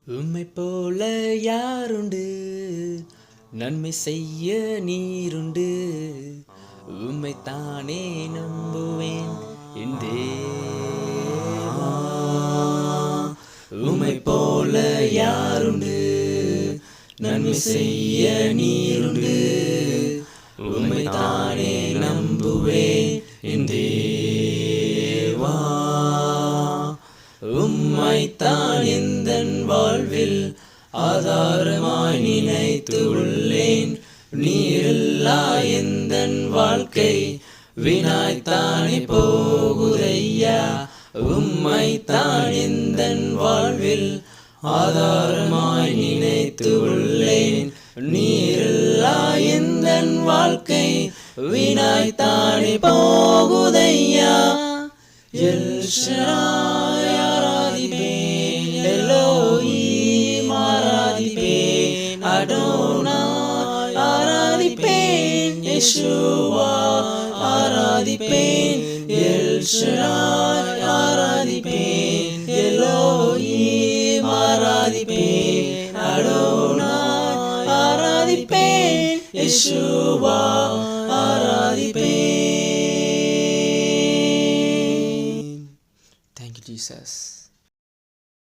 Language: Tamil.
உம்மை போல யாருண்டு, நன்மை செய்ய நீருண்டு, உம்மை தானே நம்புவேன் என் தேவா. உம்மை போல யாருண்டு, நன்மை செய்ய நீருண்டு, உம்மை தானே நம்புவேன் என் தேவா. உம்மைத்தான் எந்தன் வாழ்வில் ஆதாரமாய் நினைத்து உள்ளேன். நீரில்லா எந்தன் வாழ்க்கை வீணாய்த்தானே போகுதையா. உம்மைத்தான் எந்தன் வாழ்வில் ஆதாரமாய் நினைத்து உள்ளேன். நீரில்லா எந்தன் வாழ்க்கை வீணாய்த்தானே போகுதையா. எல் ஷடாய் ஆராதிப்பேன், எலோஹீம் ஆராதிப்பேன், அடோனாய் ஆராதிப்பேன், யெஷுவா ஆராதிப்பேன், எல் ஷடாய் ஆராதிப்பேன், எலோஹீம் ஆராதிப்பேன், அடோனாய் ஆராதிப்பேன், யெஷுவா ஆராதிப்பேன். Thank you, Jesus.